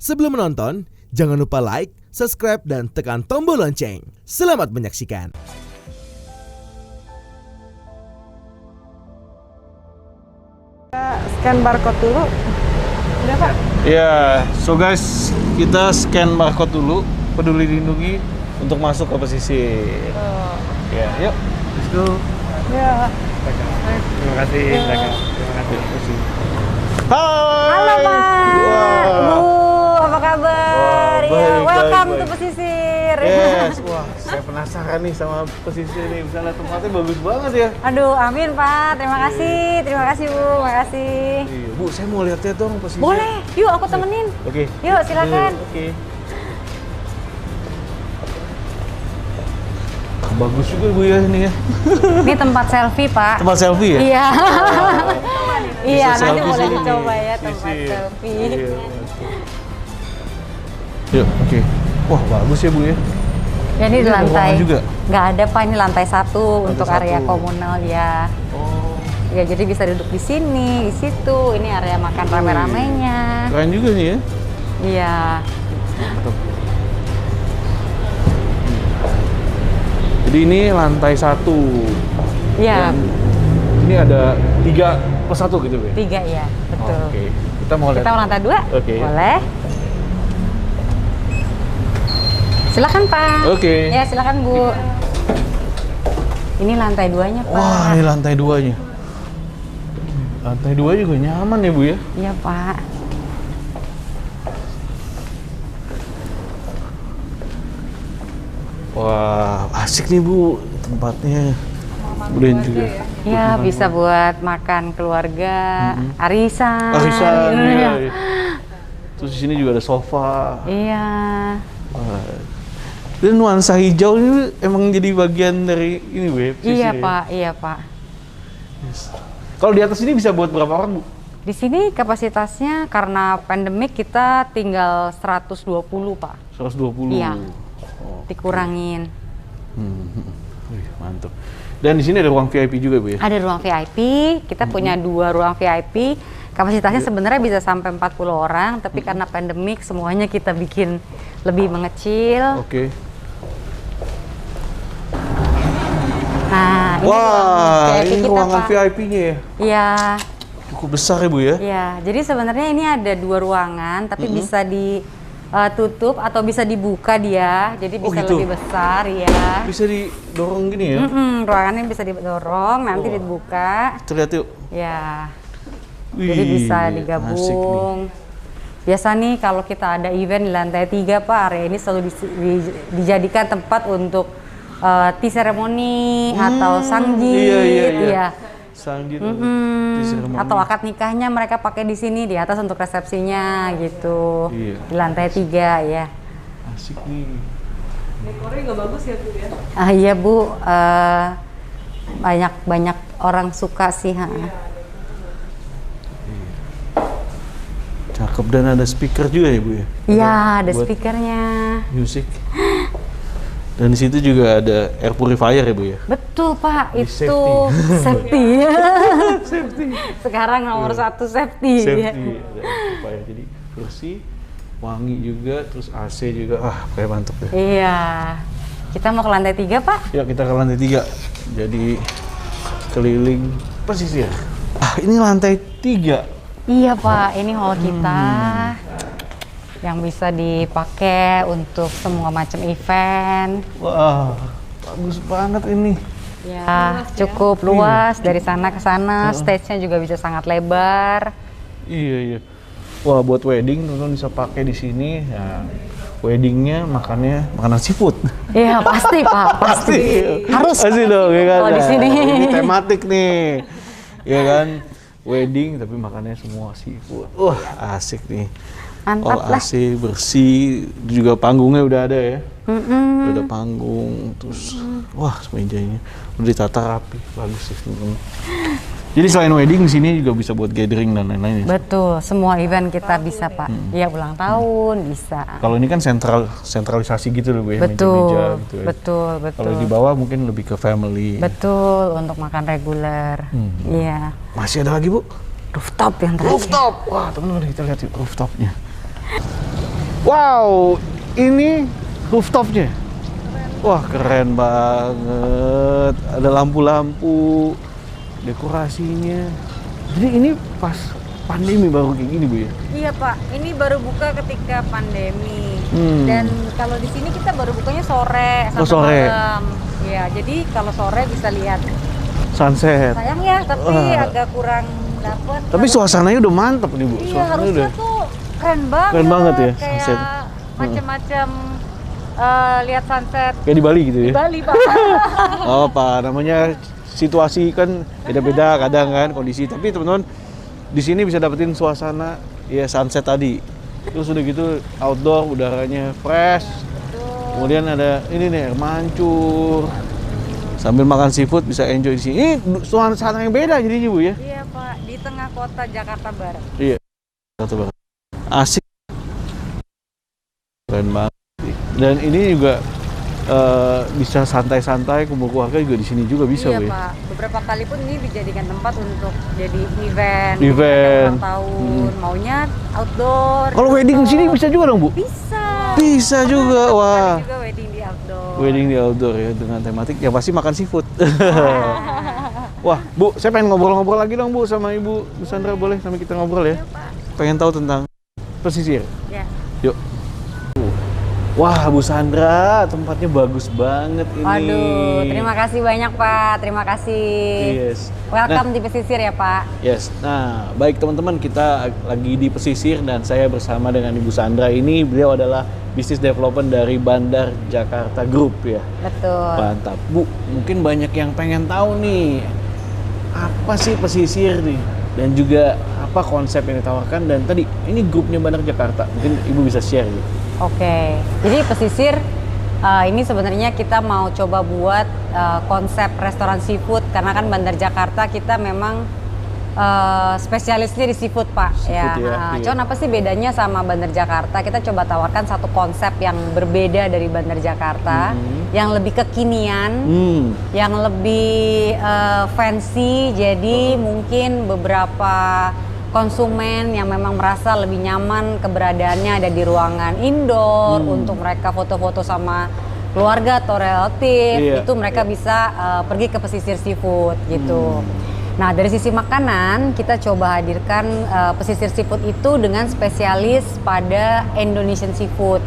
Sebelum menonton, jangan lupa like, subscribe, dan tekan tombol lonceng. Selamat menyaksikan. Scan barcode dulu. Udah, Pak? Ya, so guys, kita scan barcode dulu, Peduli Lindungi untuk masuk ke pesisir. Ya, yuk, let's go. Ya. Terima kasih, terima kasih. Hai. Halo, Pak. Wah. Bu, apa kabar? Wah, Ya, baik, welcome baik, to baik. pesisir. Yes, wah, saya penasaran nih sama pesisir nih. Misalnya tempatnya bagus banget ya. Aduh, amin, Pak. Terima kasih, Bu. Makasih. Iya, Bu, saya mau lihat-lihat dong pesisir. Boleh, yuk aku temenin. Oke. Yuk, silakan. Oke. Bagus juga Bu ya ini ya. Ini tempat selfie, Pak. Tempat selfie ya? Iya. Iya, Bisa nanti selfie boleh sini dicoba nih. ya tempat Sisi. selfie. Iya. Yuk, oke. Wah, bagus ya Bu ya. Ya, ini di Ini ada lantai. ruangan juga? Nggak ada, Pak. Ini lantai 1 untuk area satu. komunal ya. Oh, Ya, jadi bisa duduk di sini, di situ. Ini area makan rame-ramenya. keren juga nih ya. Iya. Mantap. Jadi ini lantai 1. Iya, Ini ada 3+1 gitu Bu ya? 3 ya, betul. Oke. Kita mau lihat. Kita mau lantai 2? Oke. Boleh. Silakan, Pak. Oke. Ya, silakan, Bu. Ini lantai 2-nya, Pak. Wah, ini lantai 2-nya. Lantai 2 juga nyaman ya Bu ya? Iya, Pak. Wah, asik nih Bu tempatnya. Kemudian juga. Ya, bisa buat makan keluarga, arisan. Arisan, Iya. iya, iya. Terus di sini juga ada sofa. Iya. Wah. Dan nuansa hijau ini emang jadi bagian dari ini Bu ya? pesisir Iya, ya? Pak. Iya, Pak. Yes. Kalau di atas ini bisa buat berapa orang Bu? Di sini kapasitasnya karena pandemik kita tinggal 120, Pak. 120. Iya. Oh. Dikurangin. Wih, mantap. Dan di sini ada ruang VIP juga Bu ya? Ada ruang VIP, kita punya 2 ruang VIP. Kapasitasnya sebenarnya bisa sampai 40 orang, tapi karena pandemik semuanya kita bikin lebih mengecil. Oke. Nah, ini Wah, ruang VIP ini kita, ruangan Pak. VIP-nya ya? Iya, Cukup besar ya Bu ya? iya. Jadi sebenarnya ini ada 2 ruangan, tapi bisa ditutup atau bisa dibuka dia. Jadi Oh, bisa gitu? lebih besar, ya. Bisa didorong gini ya? Ruangannya bisa didorong, nanti dibuka. Kita lihat yuk. Ya. Wih, Jadi bisa asik nih. digabung. Biasa nih kalau kita ada event di lantai 3, Pak, area ini selalu dijadikan tempat untuk tea ceremony atau sangjit, Iya. Sangjit, tea ceremony. atau akad nikahnya mereka pakai di sini di atas untuk resepsinya gitu. Iya. Di lantai 3 ya. Asik nih. Dekornya nggak bagus ya Bu ya? Iya Bu, banyak orang suka sih. Cakep, dan ada speaker juga ya Bu ya? Iya, ada buat speakernya. Musik. Dan di situ juga ada air purifier ya Bu ya? Betul Pak, Di itu safety. Sekarang nomor 1 safety. Safety, ada air purifier. Jadi bersih, wangi juga, terus AC juga. Ah, kayak mantep ya. Iya. Kita mau ke lantai 3 Pak? Yuk kita ke lantai 3. Jadi keliling pesisir. Ah, ini lantai 3. Iya Pak, ini hall kita yang bisa dipakai untuk semua macam event. Wah, bagus banget ini. Ya, cukup luas dari sana ke sana. Stage-nya juga bisa sangat lebar. Iya, iya. Wah, buat wedding teman-teman bisa pakai di sini. Ya, weddingnya makannya makanan seafood. Iya, pasti Pak, pasti. Harus Pasti dong, ya kan? kalau di Nah, sini. Ini tematik nih. Ya kan? Wedding tapi makannya semua seafood. Wah, asik nih. Mantap lah. AC bersih, juga panggungnya udah ada ya. Udah ada panggung, terus wah mejanya udah ditata rapi, bagus sih teman-teman. Jadi selain wedding di sini juga bisa buat gathering dan lain-lain ya. Betul, semua event kita bisa Pak. Iya, ulang tahun bisa. Kalau ini kan sentralisasi gitu loh Bu ya, Betul, meja-meja gitu ya. betul. Kalau di bawah mungkin lebih ke family. Betul, untuk makan reguler. Iya. Masih ada lagi Bu? Rooftop yang terakhir. Rooftop. Wah, teman-teman kita lihat yuk rooftopnya. Wow, ini rooftopnya. Wah, keren banget. Ada lampu-lampu, dekorasinya. Jadi ini pas pandemi baru kayak gini, Bu ya? Iya Pak, ini baru buka ketika pandemi. Dan kalau di sini kita baru bukanya sore sampai sore. malam. Iya, jadi kalau sore bisa lihat Sunset. sayang ya, tapi Wah. agak kurang dapet. Tapi suasananya udah mantep nih, Bu. Iya, Suasananya harusnya udah. tuh keren banget. Keren banget ya, Kayak sunset. macam-macam lihat sunset Kayak di Bali gitu di ya. Bali Pak. Oh, Pak, namanya situasi kan beda-beda kadang kan kondisi. Tapi teman-teman di sini bisa dapetin suasana ya sunset tadi. Terus udah gitu outdoor, udaranya fresh. Kemudian ada ini nih air mancur. Sambil makan seafood bisa enjoy di sini. Ini suasana yang beda jadinya, Bu ya. Iya Pak, di tengah kota Jakarta Barat. Iya. Satu banget. Asik. Keren banget. Dan ini juga bisa santai-santai, kumpul keluarga juga di sini juga bisa, Iya Bu ya. Pak, beberapa kali pun ini dijadikan tempat untuk jadi event. Event. Ada ulang tahun, maunya outdoor. Kalau wedding di sini bisa juga dong, Bu? Bisa. Bisa juga. Wah. Ada juga wedding di outdoor. Wedding di outdoor ya dengan tematik yang pasti makan seafood. Wah, Bu, saya pengen ngobrol-ngobrol lagi dong, Bu, sama Ibu Bu Sandra, boleh sampai kita ngobrol ya? Pengen tahu tentang pesisir. Ya. Yuk. Wah, Bu Sandra, tempatnya bagus banget ini. Aduh, terima kasih banyak Pak, terima kasih. Yes. Welcome di pesisir ya Pak. Yes. Nah, baik teman-teman, kita lagi di pesisir dan saya bersama dengan Ibu Sandra ini. Beliau adalah Business Development dari Bandar Jakarta Group ya. Betul. Mantap. Bu, mungkin banyak yang pengen tahu nih, apa sih pesisir nih? Dan juga apa konsep yang ditawarkan, dan tadi ini grupnya Bandar Jakarta. Mungkin Ibu bisa share gitu. Oke, jadi pesisir ini sebenarnya kita mau coba buat konsep restoran seafood karena kan Bandar Jakarta kita memang spesialisnya di seafood Pak. Seafood ya, iya. Cuman apa sih bedanya sama Bandar Jakarta? Kita coba tawarkan satu konsep yang berbeda dari Bandar Jakarta, yang lebih kekinian, yang lebih fancy. Jadi mungkin beberapa konsumen yang memang merasa lebih nyaman keberadaannya ada di ruangan indoor untuk mereka foto-foto sama keluarga atau relatif, itu mereka bisa pergi ke pesisir seafood gitu. Nah, dari sisi makanan kita coba hadirkan pesisir seafood itu dengan spesialis pada Indonesian seafood.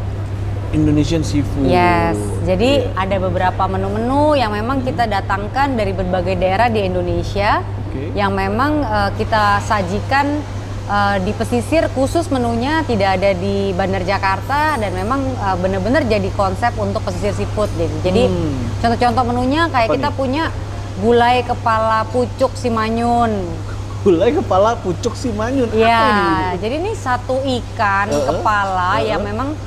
Indonesian seafood. Yes, jadi ada beberapa menu-menu yang memang kita datangkan dari berbagai daerah di Indonesia, yang memang kita sajikan di pesisir, khusus menunya tidak ada di Bandar Jakarta dan memang benar-benar jadi konsep untuk pesisir seafood. Jadi contoh-contoh menunya kayak Apa kita nih? punya gulai kepala pucuk Simanyun. Gulai kepala pucuk Simanyun. Apa Ya, ini? jadi ini satu ikan kepala yang memang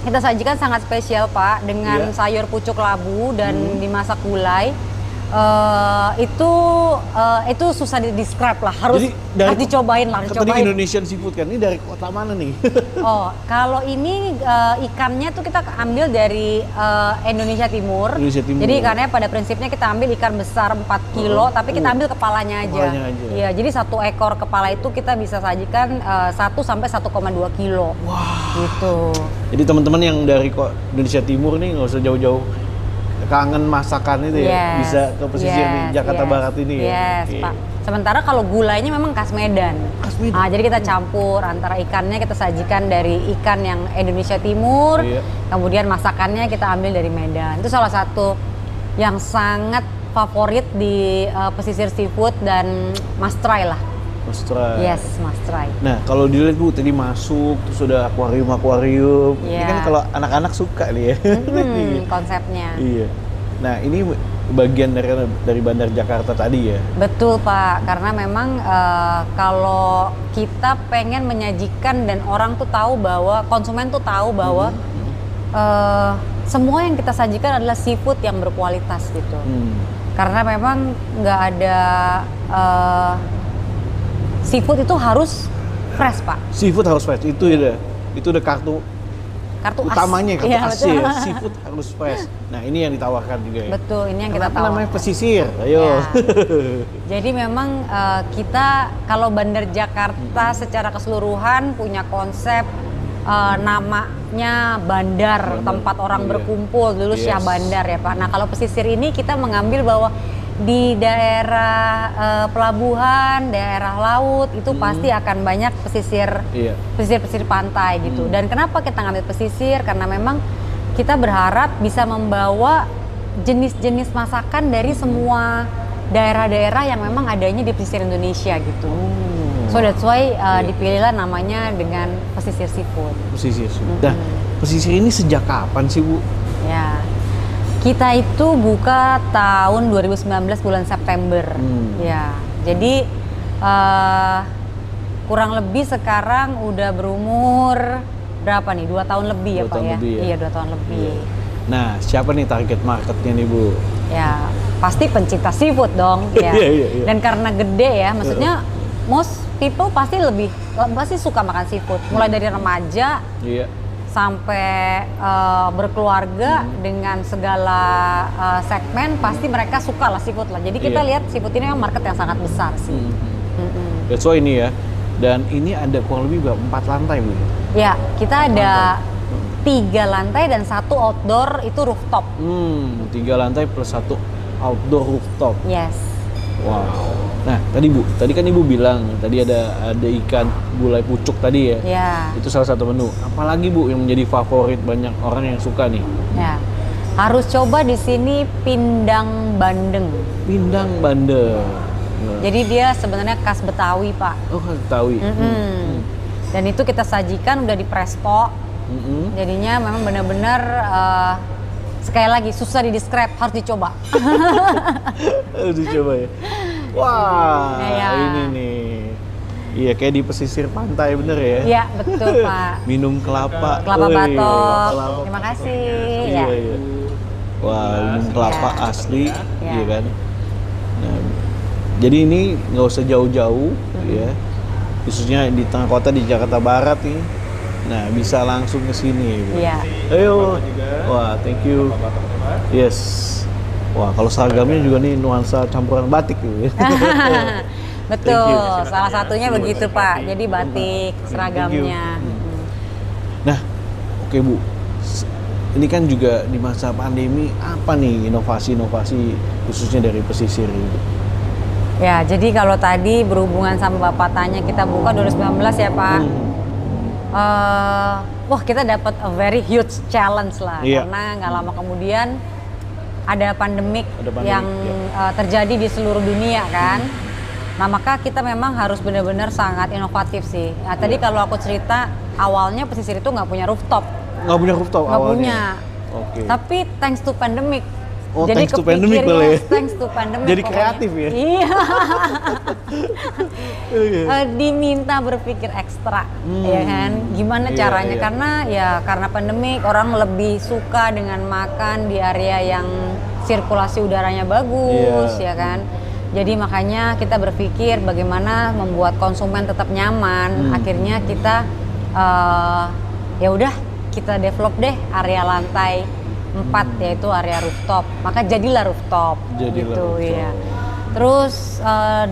kita sajikan sangat spesial Pak, dengan sayur pucuk labu dan dimasak gulai. Itu susah di-describe lah, harus dicobain lah, Tadi Indonesian seafood kan, ini dari kota mana nih? Oh, kalau ini ikannya tuh kita ambil dari Indonesia Timur. Indonesia Timur. Jadi ikannya pada prinsipnya kita ambil ikan besar 4 kilo, tapi kita ambil kepalanya aja. Kepalanya aja. Iya, jadi satu ekor kepala itu kita bisa sajikan 1 sampai 1,2 kilo. Wah. Gitu. Jadi teman-teman yang dari Indonesia Timur nih nggak usah jauh-jauh kangen masakan itu ya, bisa ke pesisir nih Jakarta Barat ini ya. Yes, Pak. Sementara kalau gulainya memang khas Medan. Khas Medan. Jadi kita campur antara ikannya, kita sajikan dari ikan yang Indonesia Timur, kemudian masakannya kita ambil dari Medan. Itu salah satu yang sangat favorit di pesisir seafood dan must try lah. Must try. Yes, must try. Nah, kalau dilihat Bu tadi masuk terus sudah akuarium. Ini kan kalau anak-anak suka nih ya. Konsepnya. Iya. Nah, ini bagian dari Bandar Jakarta tadi ya. Betul Pak, karena memang kalau kita pengen menyajikan dan orang tuh tahu bahwa konsumen tuh tahu bahwa semua yang kita sajikan adalah seafood yang berkualitas gitu. Karena memang nggak ada seafood itu harus fresh Pak. Seafood harus fresh, itu udah kartu utamanya, kartu Iya, asli ya. Seafood harus fresh. Nah, ini yang ditawarkan juga ya. Betul, ini yang kita Kenapa tawarkan. namanya pesisir? Ayo. Ya. Jadi memang kita kalau Bandar Jakarta secara keseluruhan punya konsep nama tempatnya bandar, tempat orang berkumpul dulu Syah Bandar ya Pak. Nah kalau pesisir ini kita mengambil bahwa di daerah pelabuhan, daerah laut itu pasti akan banyak pesisir pantai gitu. Dan kenapa kita ngambil pesisir? Karena memang kita berharap bisa membawa jenis-jenis masakan dari semua daerah-daerah yang memang adanya di pesisir Indonesia gitu. So that's why dipilihlah namanya dengan pesisir seafood. Pesisir seafood. Nah, pesisir ini sejak kapan sih Bu? Ya. Kita itu buka tahun 2019 bulan September, ya. Jadi kurang lebih sekarang udah berumur berapa nih? 2 tahun lebih ya Pak ya? Iya 2 tahun lebih. Nah siapa nih target marketnya nih Bu? Ya pasti pencinta seafood dong, ya. Dan karena gede ya, maksudnya most people pasti suka makan seafood. Mulai dari remaja. Sampai berkeluarga dengan segala segmen pasti mereka suka lah seafood lah. Jadi kita lihat seafood ini memang market yang sangat besar sih. That's why ini ya. Dan ini ada kurang lebih berapa? 4 lantai Bu? Ya, kita ada 3 lantai dan 1 outdoor itu rooftop. 3 lantai plus 1 outdoor rooftop. Yes. Wow. Nah, tadi kan Ibu bilang tadi ada ikan gulai pucuk tadi ya. Ya. Itu salah satu menu. Apalagi Bu yang menjadi favorit banyak orang yang suka nih? Ya. Harus coba di sini pindang bandeng. Pindang bandeng. Jadi dia sebenarnya khas Betawi, Pak. Oh, khas Betawi. Dan itu kita sajikan udah di presto. Jadinya memang benar-benar sekali lagi susah di-describe, harus dicoba. Harus dicoba ya. Wah, ya. Ini nih. Iya, kayak di pesisir pantai bener ya? Iya, betul Pak. Minum kelapa. Kelapa batok. Kelapa. Terima kasih. Iya. Wah, minum kelapa asli, iya kan? Nah, jadi ini nggak usah jauh-jauh, ya. Khususnya di tengah kota di Jakarta Barat nih. Nah, bisa langsung ke sini. Iya. Ayo. Wah, thank you. Yes. Wah, kalau seragamnya juga nih nuansa campuran batik gitu ya. Betul, salah satunya begitu Pak. Jadi batik seragamnya. Nah, oke Bu. Ini kan juga di masa pandemi, apa nih inovasi-inovasi khususnya dari pesisir ini? Ya, jadi kalau tadi berhubungan sama Bapak tanya kita buka 2019 ya Pak. Wah kita dapat a very huge challenge lah, karena nggak lama kemudian ada pandemik yang terjadi di seluruh dunia kan. Nah maka kita memang harus benar-benar sangat inovatif sih. Nah tadi kalau aku cerita awalnya pesisir itu nggak punya rooftop. Nggak punya rooftop awalnya? Nggak punya. Okay. Tapi thanks to pandemic. Oh, jadi thanks to pandemic boleh. Thanks to pandemic. Jadi kreatif ya? Iya. Diminta berpikir ekstra, ya kan? Gimana caranya? Karena pandemik orang lebih suka dengan makan di area yang sirkulasi udaranya bagus, ya kan? Jadi makanya kita berpikir bagaimana membuat konsumen tetap nyaman. Akhirnya kita ya udah kita develop deh area lantai 4 yaitu area rooftop, maka jadilah rooftop gitu ya. Terus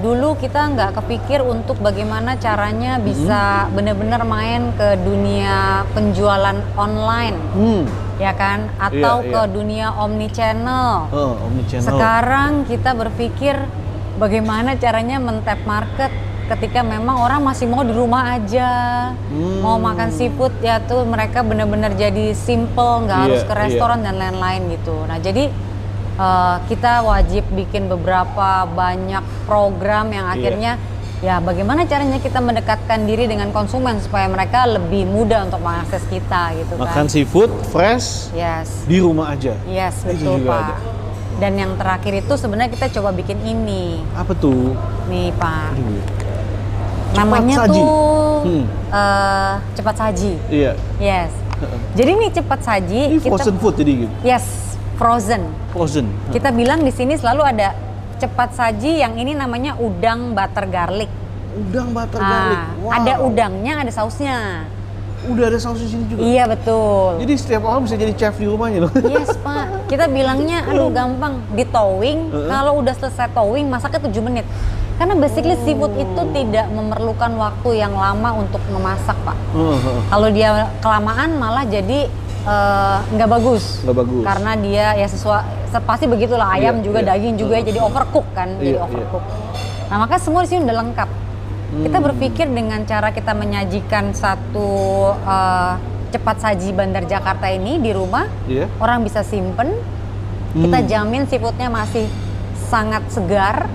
dulu kita nggak kepikir untuk bagaimana caranya bisa benar-benar main ke dunia penjualan online, ya kan? Atau ke dunia omnichannel. Sekarang kita berpikir bagaimana caranya men-tap market ketika memang orang masih mau di rumah aja, mau makan seafood ya tuh mereka benar-benar jadi simple, nggak harus ke restoran dan lain-lain gitu. Nah jadi kita wajib bikin beberapa banyak program yang akhirnya ya bagaimana caranya kita mendekatkan diri dengan konsumen supaya mereka lebih mudah untuk mengakses kita gitu kan. Makan seafood fresh di rumah aja. Yes, betul Pak. Ada. Dan yang terakhir itu sebenarnya kita coba bikin ini. Apa tuh? Nih Pak. Namanya saji. Cepat saji. Iya. Yes. Jadi nih cepat saji. Ini frozen food jadi gitu. Yes, frozen. Frozen. Kita bilang di sini selalu ada cepat saji yang ini namanya udang butter garlic. Udang butter garlic. Wow. Ada udangnya, ada sausnya. Udah ada saus di sini juga. Iya betul. Jadi setiap orang bisa jadi chef di rumahnya loh. Yes Pak. Kita bilangnya aduh gampang di towing. Kalau udah selesai towing masaknya 7 menit. Karena basically seafood itu tidak memerlukan waktu yang lama untuk memasak, Pak. Kalau dia kelamaan malah jadi nggak bagus. Nggak bagus. Karena dia ya pasti begitulah, ayam juga, daging juga jadi overcook kan, jadi overcook. Nah, maka semua di sini udah lengkap. Kita berpikir dengan cara kita menyajikan satu cepat saji Bandar Jakarta ini di rumah, orang bisa simpen, kita jamin seafoodnya masih sangat segar.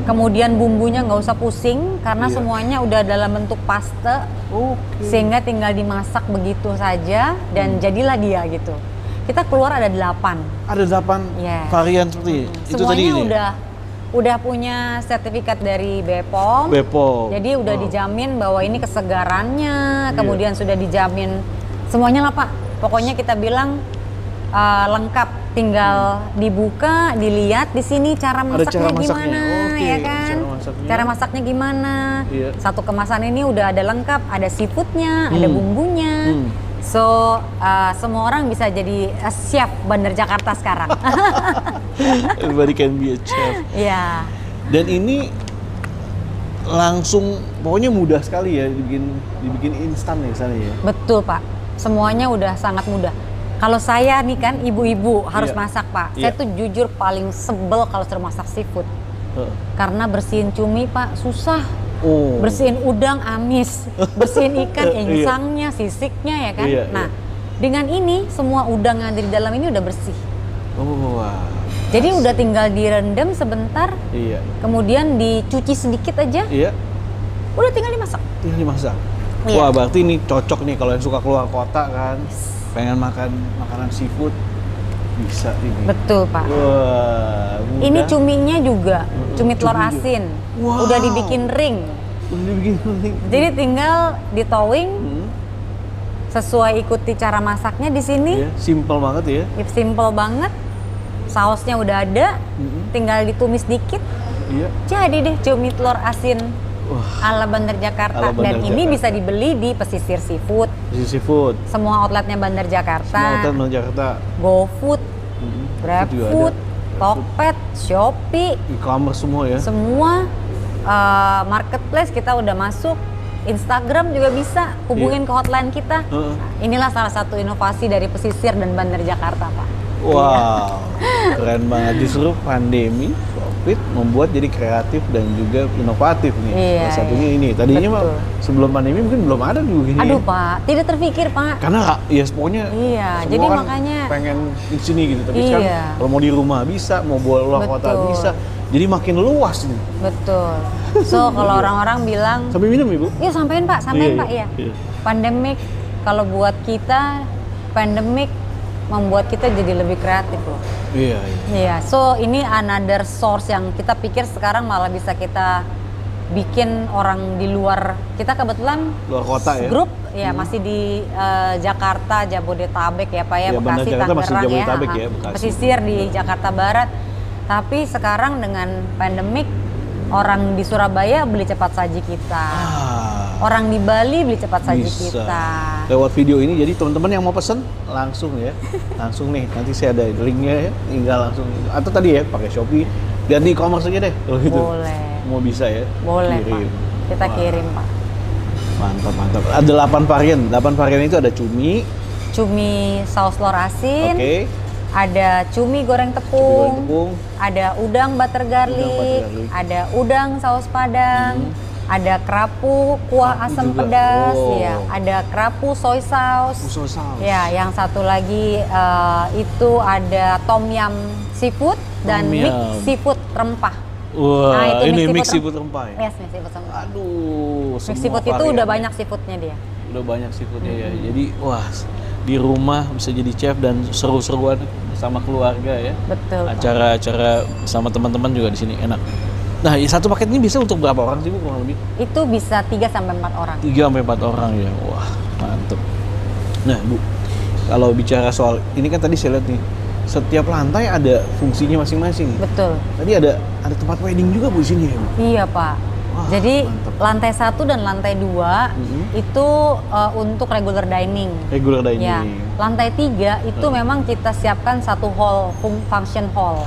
Kemudian bumbunya nggak usah pusing karena semuanya udah dalam bentuk paste, sehingga tinggal dimasak begitu saja dan jadilah dia gitu. Kita keluar ada 8. Ada 8 varian seperti itu tadi ini. Udah punya sertifikat dari BPOM. Jadi udah dijamin bahwa ini kesegarannya, kemudian sudah dijamin semuanya lah, Pak. Pokoknya kita bilang lengkap. Tinggal dibuka, dilihat di sini cara masaknya gimana, ya kan? Cara masaknya gimana? Satu kemasan ini udah ada lengkap, ada seafoodnya, ada bumbunya. So semua orang bisa jadi chef Bandar Jakarta sekarang. Everybody can be a chef. Iya. Dan ini langsung, pokoknya mudah sekali ya dibikin instan ya sana ya. Betul, Pak. Semuanya udah sangat mudah. Kalau saya nih kan ibu-ibu harus masak, Pak. Saya tuh jujur paling sebel kalau suruh masak seafood. Karena bersihin cumi, Pak, susah. Bersihin udang amis, bersihin ikan insangnya, sisiknya ya kan. Nah, dengan ini semua udang yang ada di dalam ini udah bersih. Jadi udah tinggal direndam sebentar, kemudian dicuci sedikit aja, udah tinggal dimasak. Wah, berarti ini cocok nih kalau yang suka keluar kota kan. Pengen makan makanan seafood bisa ini. Betul, Pak. Wah, mudah. Ini cuminya juga, cumi telur asin. Udah dibikin ring. Jadi tinggal ditowing sesuai ikuti cara masaknya di sini. Simple banget ya. Simple banget. Sausnya udah ada, tinggal ditumis dikit. Jadi deh cumi telur asin. Ala Bandar Jakarta. Dan ini bisa dibeli di Pesisir Seafood. Semua outletnya Bandar Jakarta. GoFood, GrabFood, Tokped, Shopee. E-commerce semua ya. Semua marketplace kita udah masuk. Instagram juga bisa, hubungin ke hotline kita. Inilah salah satu inovasi dari Pesisir dan Bandar Jakarta, Pak. Wow, keren banget. Justru pandemi COVID membuat jadi kreatif dan juga inovatif nih. Salah satunya ini. Tadinya mah sebelum pandemi mungkin belum ada dulu gini. Aduh, Pak, tidak terpikir, Pak. Karena ya pokoknya jadi kan makanya pengen di sini gitu. Tapi sekarang kalau mau di rumah bisa, mau luar kota bisa. Jadi makin luas nih. Betul. So kalau orang-orang bilang sampai minum, Ibu? Iya, sampein, Pak, Pak ya. Pandemik kalau buat kita, pandemik membuat kita jadi lebih kreatif loh. Iya. So ini another source yang kita pikir sekarang malah bisa kita bikin orang di luar. Kita kebetulan luar kota ya. Grup masih di Jakarta, Jabodetabek ya, Pak ya, Bekasi, Tangerang ya. Pesisir di Jakarta Barat. Tapi sekarang dengan pandemik, orang di Surabaya beli cepat saji kita. Orang di Bali beli cepat saji kita. Lewat video ini, jadi teman-teman yang mau pesen langsung ya, langsung nih. Nanti saya ada linknya ya, tinggal langsung. Atau tadi ya pakai Shopee, dan di e-commerce aja deh kalau gitu. Boleh. Mau bisa ya? Boleh, kirim. Pak. Kita kirim, Pak. Mantap. Ada 8 varian. 8 varian itu ada cumi saus telur asin. Ada cumi goreng tepung. Ada udang butter garlic. Ada udang saus padang. Ada kerapu kuah asam pedas, ada kerapu soy sauce. Ya, yang satu lagi itu ada tom yum seafood dan mix seafood rempah. Wah, ini mix seafood rempah ya? Yes, mix seafood rempah. Aduh, mix seafood itu udah banyak seafoodnya dia. Udah banyak seafoodnya ya. Jadi, wah, di rumah bisa jadi chef dan seru-seruan sama keluarga ya. Betul. Acara-acara sama teman-teman juga di sini enak. Nah, satu paket ini bisa untuk berapa orang sih, Bu, kurang lebih? Itu bisa 3-4 orang. 3-4 orang ya, wah mantep. Nah, Bu, kalau bicara soal, ini kan tadi saya lihat nih, setiap lantai ada fungsinya masing-masing. Betul. Tadi ada tempat wedding juga, Bu, di sini ya, Bu? Iya, Pak. Wah, jadi mantep. Lantai 1 dan lantai 2 itu untuk regular dining. Regular dining. Ya. Lantai 3 itu memang kita siapkan satu hall, function hall.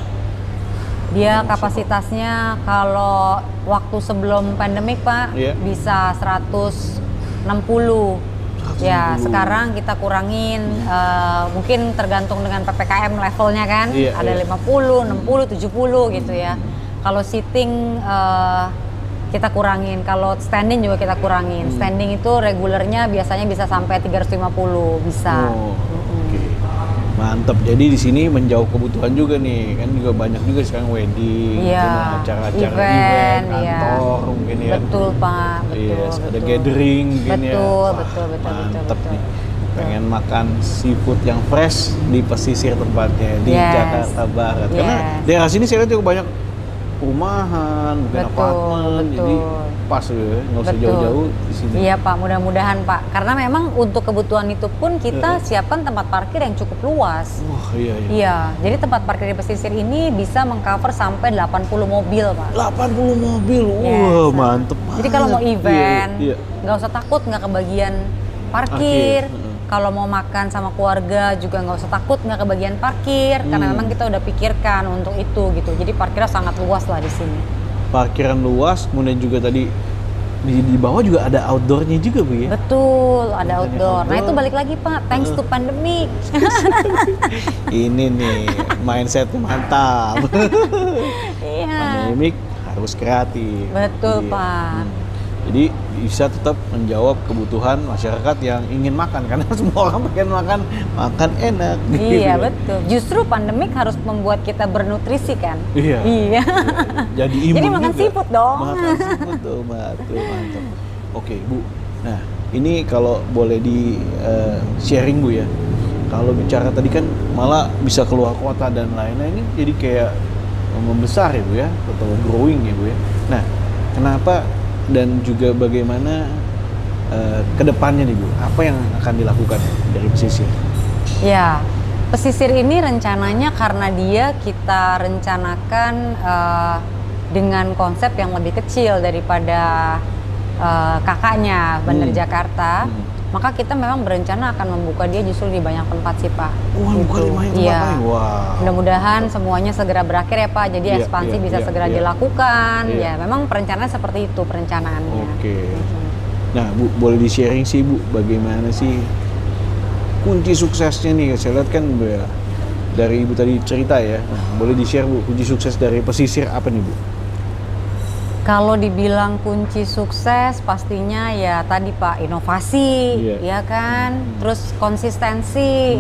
Dia kapasitasnya kalau waktu sebelum pandemik Pak Iya. bisa 160. Ya, sekarang kita kurangin mungkin tergantung dengan PPKM levelnya kan. Iya, Ada iya. 50, 60, 70 gitu ya. Kalau sitting kita kurangin, kalau standing juga kita kurangin. Standing itu regulernya biasanya bisa sampai 350 bisa. Oh, oke. Mantap. Jadi di sini menjauh kebutuhan juga nih. Kan juga banyak juga sekarang wedding, Iya, acara-acara event, event, iya. kantor mungkin ya. Betul Pak, betul. Yes, ada betul. gathering mungkin ya. Betul, Wah, betul, betul, mantep betul, nih. betul. Pengen makan seafood yang fresh di pesisir tempatnya di Yes. Jakarta Barat. Karena Yes. daerah sini saya lihat juga banyak perumahan, mungkin Betul, apartemen. Jadi betul. pas ya, nggak usah Betul. jauh-jauh di sini. Iya Pak, mudah-mudahan Pak. Karena memang untuk kebutuhan itu pun kita siapkan tempat parkir yang cukup luas. Wah, iya iya. Iya, jadi tempat parkir di pesisir ini bisa mengcover sampai 80 mobil Pak. 80 mobil. Wah, Yes. mantep Jadi kalau mau banget. event, Iya, iya. nggak usah takut nggak kebagian Parkir, parkir. heeh. Kalau mau makan sama keluarga juga nggak usah takut nggak kebagian parkir, karena memang kita udah pikirkan untuk itu gitu. Jadi parkirnya sangat luas lah di sini. Parkiran luas, kemudian juga tadi di bawah juga ada outdoornya juga Bu ya. Betul, ada Kontennya outdoor. Nah itu outdoor. balik lagi Pak, thanks to pandemic. Ini nih mindsetnya mantap. Iya. Pandemik harus kreatif. Betul, Iya. Pak. Jadi bisa tetap menjawab kebutuhan masyarakat yang ingin makan karena semua orang pengen makan enak. gitu. Iya betul. Justru pandemik harus membuat kita bernutrisi kan. Iya. Iya. Jadi imun Jadi makan juga. seafood dong. Makan seafood tuh, mantap. Oke Bu, nah ini kalau boleh di sharing Bu ya. Kalau bicara tadi kan malah bisa keluar kota dan lain-lain, ini jadi kayak membesar ya Bu ya, atau growing ya Bu ya. Nah, kenapa dan juga bagaimana kedepannya nih Bu? Apa yang akan dilakukan dari pesisir? Ya, pesisir ini rencananya karena dia kita rencanakan dengan konsep yang lebih kecil daripada kakaknya Bandar Jakarta. Maka kita memang berencana akan membuka dia justru di banyak tempat sih Pak. Wah, bukan Gitu. 5 tempat Iya. lain. Wah. Mudah-mudahan semuanya segera berakhir ya Pak. Jadi Iya, ekspansi iya, bisa iya, segera iya. dilakukan. Iya. Ya, memang perencanaan seperti itu perencanaannya. Oke. Nah, Bu, boleh di-sharing sih, Bu, bagaimana sih kunci suksesnya nih? Saya lihat kan Bu, ya, dari Ibu tadi cerita ya. Nah, boleh di-share, Bu, kunci sukses dari pesisir apa nih, Bu? Kalau dibilang kunci sukses pastinya ya tadi Pak, inovasi, Iya. ya kan? Terus konsistensi.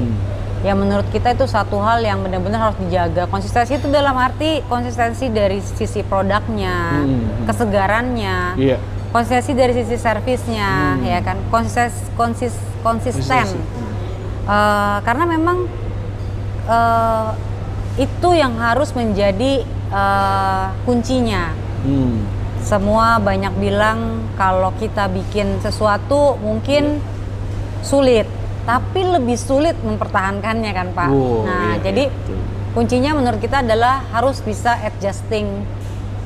Ya menurut kita itu satu hal yang benar-benar harus dijaga. Konsistensi itu dalam arti konsistensi dari sisi produknya, kesegarannya. Iya. Konsistensi dari sisi servisnya, ya kan? Konsisten. Konsistensi. Karena memang itu yang harus menjadi kuncinya. Semua banyak bilang kalau kita bikin sesuatu mungkin sulit, tapi lebih sulit mempertahankannya kan Pak. Oh, Nah, iya, jadi iya, betul. kuncinya menurut kita adalah harus bisa adjusting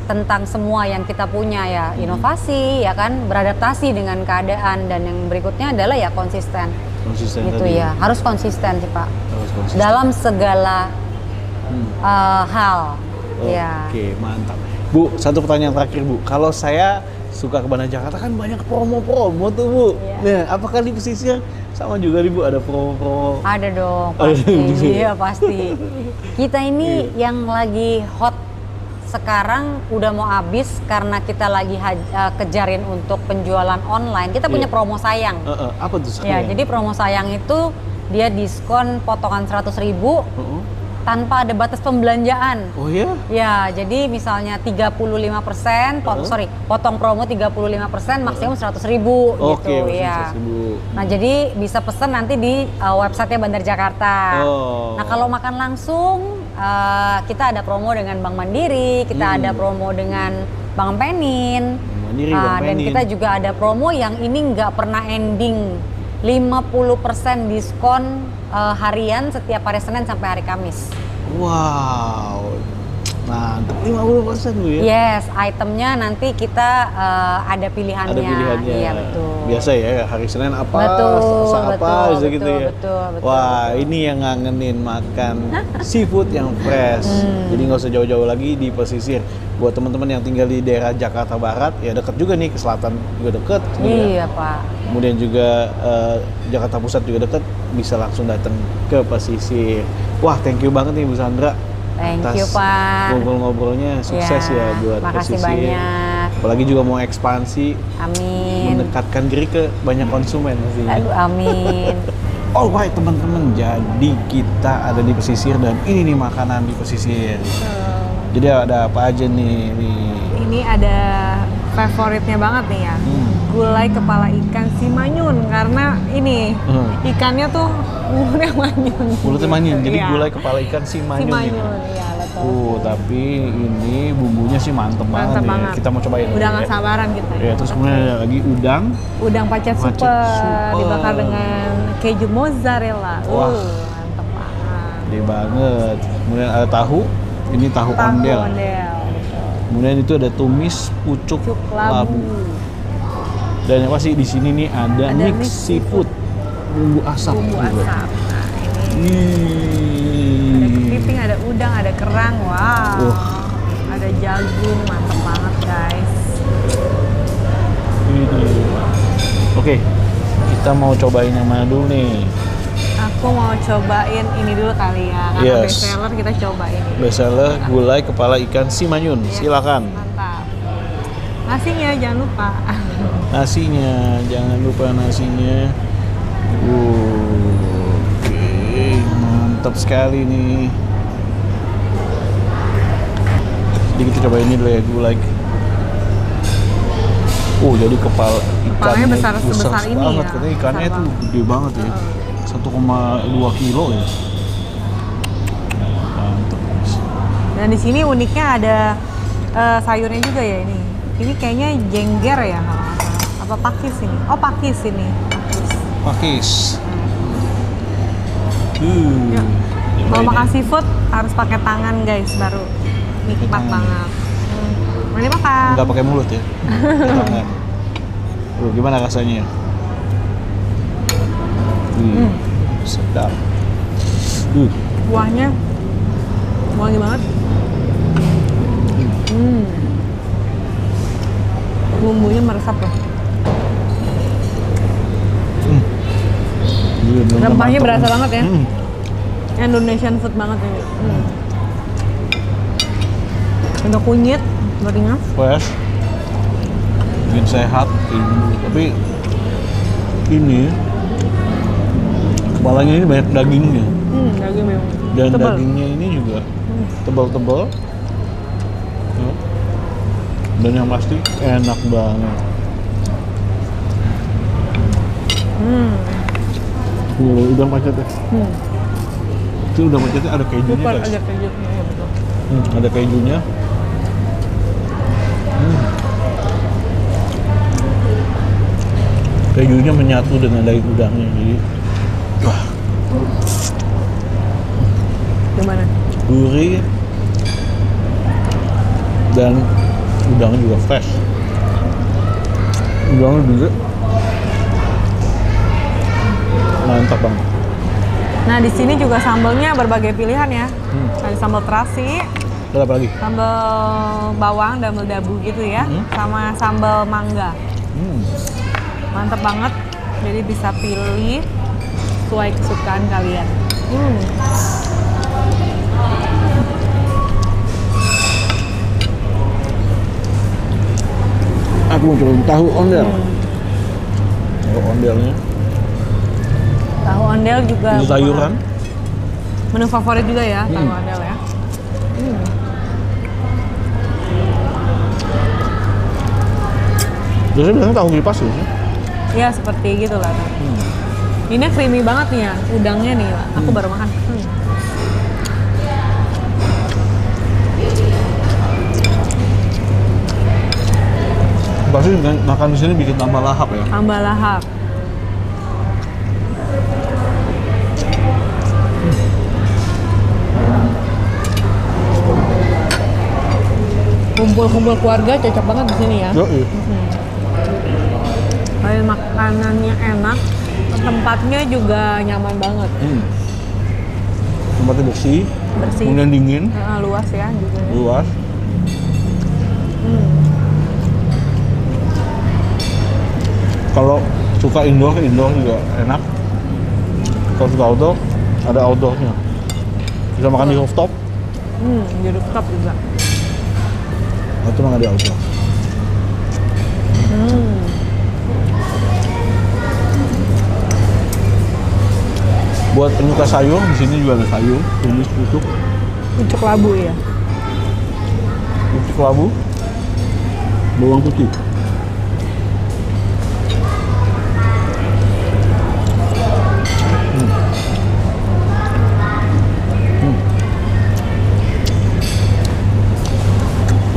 tentang semua yang kita punya ya, inovasi ya kan, beradaptasi dengan keadaan, dan yang berikutnya adalah ya konsisten. Konsisten Gitu tadi. ya, harus konsisten sih Pak. Harus konsisten. Dalam segala hal. Ya. Oke, mantap. Bu, satu pertanyaan terakhir, Bu. Kalau saya suka ke Bandar Jakarta kan banyak promo-promo tuh, Bu. Iya. Nah, apakah di pesisir sama juga nih, Bu, ada promo-promo? Ada dong, Ada pasti. juga. Iya, pasti. Kita ini yang lagi hot sekarang udah mau habis karena kita lagi kejarin untuk penjualan online. Kita punya Iya. promo sayang. Apa tuh Ya, sekarang? jadi promo sayang itu dia diskon potongan 100.000 tanpa ada batas pembelanjaan. Oh ya? Ya, jadi misalnya 35%, potong promo 35%, maksimum 100.000 Oke, gitu ya. 100.000. Nah, jadi bisa pesan nanti di websitenya Bandar Jakarta. Oh. Nah, kalau makan langsung kita ada promo dengan Bank Mandiri, kita ada promo dengan Bank Penin. Mandiri, Bank Dan Penin. kita juga ada promo yang ini nggak pernah ending. 50% diskon harian setiap hari Senin sampai hari Kamis. Wow. Mantep, 50% Bu ya? Yes, itemnya nanti kita ada pilihannya. Ada pilihannya. Iya, betul. Biasa ya, hari Senin apa, Betul, Selasa apa, betul, bisa gitu betul, ya. betul, Wah, ini yang ngangenin makan seafood yang fresh. Jadi nggak usah jauh-jauh lagi di pesisir. Buat teman-teman yang tinggal di daerah Jakarta Barat, ya deket juga nih, ke selatan juga deket. Iya, Pak. Kemudian juga Jakarta Pusat juga deket, bisa langsung datang ke pesisir. Wah, thank you banget nih Bu Sandra. Thank Atas you, Pak. ngobrol-ngobrolnya sukses ya buat makasih pesisir. banyak. Apalagi juga mau ekspansi, Amin. mendekatkan diri ke banyak konsumen pastinya. Aduh, amin. Alright teman-teman, jadi kita ada di pesisir dan ini nih makanan di pesisir. Jadi ada apa aja nih? Ini ada favoritnya banget nih ya. Gulai kepala ikan si manyun karena ini ikannya tuh mulutnya manyun. Mulutnya manyun, jadi Iya. gulai kepala ikan si Si manyun. manyun, iya betul. Tapi ini bumbunya sih mantep banget Mantap ya. banget. Kita mau cobain. Udah dulu nggak ya. sabaran kita. Ya, terus kemudian ada lagi udang. Udang pacet Pacet super super. dibakar dengan keju mozzarella. Wah. Mantep banget. Gede banget. Kemudian ada tahu. Ini tahu ondel. betul. Kemudian itu ada tumis pucuk Cuk labu. labu. Dan yang pasti di sini nih ada, Ada mix mix seafood. Bumbu asap. Bumbu juga. asap. Nah, ini ada Ih. kepiting, ada udang, ada kerang. Wow. Wah. Ada jagung, mantep banget guys. Oke, kita mau cobain yang mana dulu nih? Aku mau cobain ini dulu kali ya, karena Yes. best seller kita coba ini. Bestseller gulai kepala ikan si manyun. Yes, Silakan. Mantap. Nasinya jangan lupa. Nasinya, jangan lupa nasinya. Oke, mantap sekali nih. Jadi kita coba ini dulu ya, gulai. Oh, jadi kepala Kepalanya ikannya besar sebesar ini banget. ya, Katanya ikannya besar tuh gede banget ya. 1,2 kilo ya. Mantap. Dan di sini uniknya ada sayurnya juga ya ini. Ini kayaknya jengger ya, kalau nggak salah. Apa pakis ini? Oh pakis ini. Pakis. Pakis. Ya. Kalau Cobain makan ya. seafood harus pakai tangan guys, baru nikmat tangan. banget. Mari makan. Nggak pakai mulut ya. Pakai tangan. Gimana rasanya? Sedap. Kuahnya wangi banget. Bumbunya meresap loh. Rempahnya berasa banget ya. Indonesian food banget ini. Ada kunyit, beringas. Fresh, bikin sehat, tapi ini kepalanya ini banyak dagingnya Daging memang. dan Tebal. dagingnya ini juga tebal-tebal. Ya. Dan yang pasti enak banget. Udang pacet ya. Itu udang pacetnya ada kejunya Super guys. ada keju. Iya, betul. Ada kejunya. Kejunya menyatu dengan daging udangnya, jadi wah, Gimana? gurih dan udangnya juga fresh. Udangnya juga mantap banget. Nah di sini juga sambalnya berbagai pilihan ya. Ada sambal terasi, Ada apa lagi? sambal bawang, sambal dabu gitu ya, sama sambal mangga. Mantep banget. Jadi bisa pilih sesuai kesukaan kalian. Aku mau cobain tahu ondel. Tahu ondelnya. Tahu ondel juga Ini sayuran. menu favorit juga ya, tahu ondel ya. Biasanya bilang tahu kipas ya. Ya seperti gitulah. Ini creamy banget nih ya, udangnya nih. Aku baru makan. Pasti makan di sini bikin tambah lahap ya. Tambah lahap. kumpul-kumpul keluarga cocok banget di sini ya. Yoi. Selain makanannya enak, tempatnya juga nyaman banget. Tempatnya bersih, kemudian dingin, Luas ya juga. luas. Kalau suka indoor juga enak. Kalau suka outdoor, ada outdoornya. Bisa makan di rooftop, Di rooftop juga. atau makan di outdoor. Buat penyuka sayur, di sini juga ada sayur, tumis, pucuk, Pucuk labu ya. pucuk labu, bawang putih.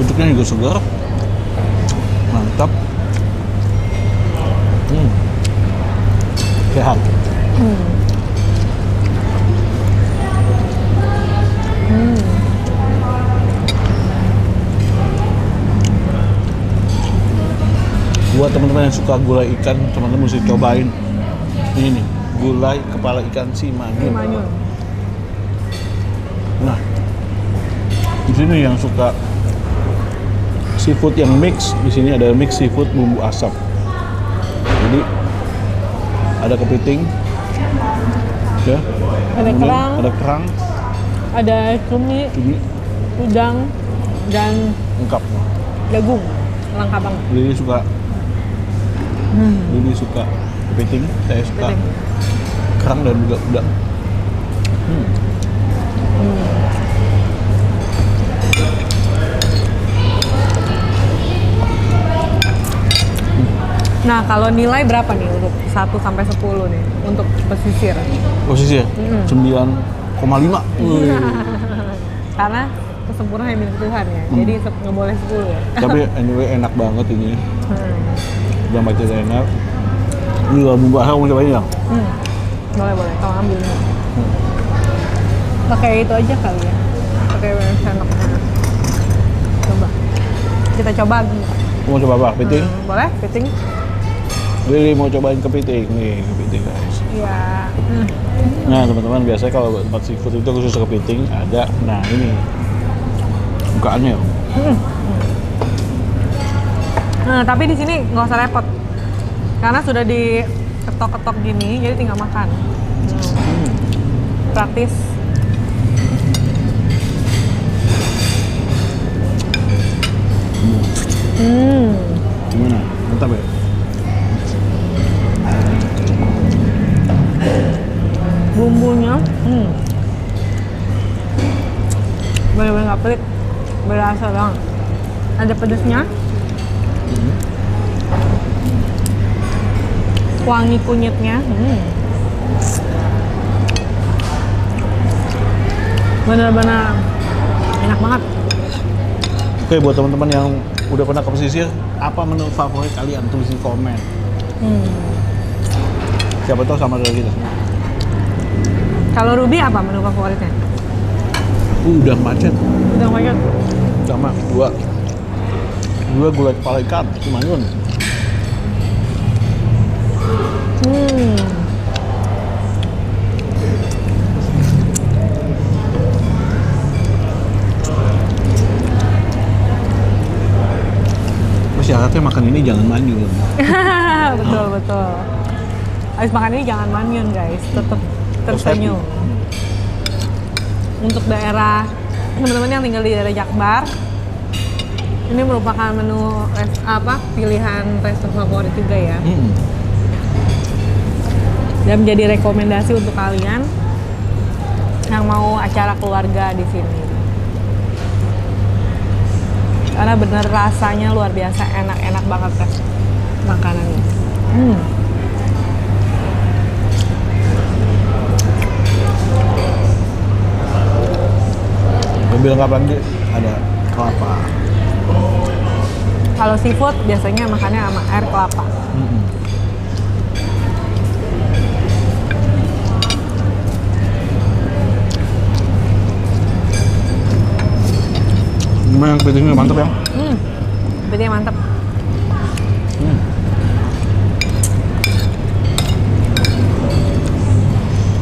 Pucuknya juga segar, mantap. Sehat. Buat teman-teman yang suka gulai ikan, teman-teman mesti cobain ini nih, gulai kepala ikan si manyun. Manyun. Nah, di sini yang suka seafood yang mix, di sini ada mix seafood bumbu asap. Jadi ada kepiting, ya, Ada kemudian kerang. ada kerang, Ada cumi, ini udang, dan lengkap. jagung. Lengkap banget. Lili suka kepiting, saya suka Kepiting. kerang dan juga udang. Nah, kalau nilai berapa nih untuk 1 sampai 10 nih untuk pesisir? Posisi ya, 9,5. Wih. Karena kesempurnaan milik Tuhan ya. Jadi nggak boleh 10 ya. Tapi anyway enak banget ini. Udah macam enak. Ini kalau bumbu asap mau cobain ya? Boleh. Kalau ambil ini. Pakai itu aja kali ya. Pakai sendoknya. Coba. Kita coba. Mau coba apa? Kepiting? Boleh? Kepiting? Lili mau cobain kepiting nih, kepiting guys. Iya. Nah teman-teman, biasanya kalau tempat seafood itu khusus kepiting ada. Nah ini bukaannya. Nah, tapi di sini nggak usah repot. Karena sudah diketok-ketok gini, jadi tinggal makan. Praktis. Gimana? Mantap ya? Bumbunya, bener-bener nggak pelit, berasa banget. Ada pedesnya, wangi kunyitnya, bener-bener enak banget. Oke, buat teman-teman yang udah pernah ke pesisir, apa menu favorit kalian? Tulis di komen. Siapa tahu sama dengan kita. Kalau Ruby apa menu favoritnya? Udang macet. Udang banyak. Sama dua gulai kepala ikan manyun. Syaratnya makan ini jangan manyun. betul. Habis makan ini jangan manyun guys, tetap tersenyum. Untuk daerah teman-teman yang tinggal di daerah Jakbar, ini merupakan menu pilihan restoran favorit juga ya. Dan menjadi rekomendasi untuk kalian yang mau acara keluarga di sini. Karena bener rasanya luar biasa, enak banget guys makanannya. Lebih lengkap lagi ada kelapa. Kalau seafood biasanya makannya sama air kelapa. Cuma yang kepitingnya mantep ya. Kepitingnya mantep.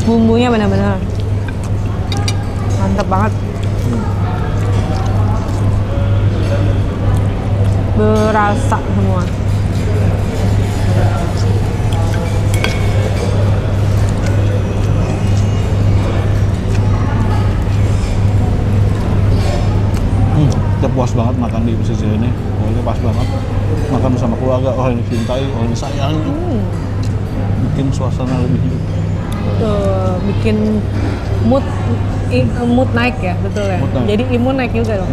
Bumbunya benar-benar mantep banget. Berasa semua. Udah puas banget makan di pesisir ini. Pokoknya pas banget. Makan bersama keluarga, orang yang dicintai, orang yang disayang. Bikin suasana lebih hidup. Tuh, bikin mood naik ya, betul ya. Mood naik. Jadi imun naik juga dong.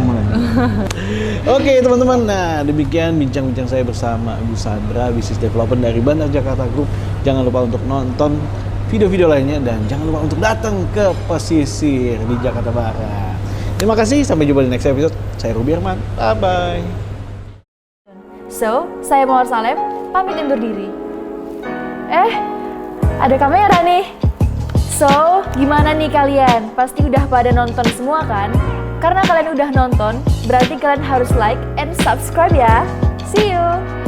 Oke teman-teman, nah demikian bincang-bincang saya bersama Ibu Sandra, Business Development dari Bandar Jakarta Group. Jangan lupa untuk nonton video-video lainnya dan jangan lupa untuk datang ke pesisir di Jakarta Barat. Terima kasih, sampai jumpa di next episode. Saya Ruby Herman, bye-bye. So, saya Mawar Salem, pamit undur diri. Ada kamera nih. So, gimana nih kalian? Pasti udah pada nonton semua kan? Karena kalian udah nonton, berarti kalian harus like and subscribe ya. See you!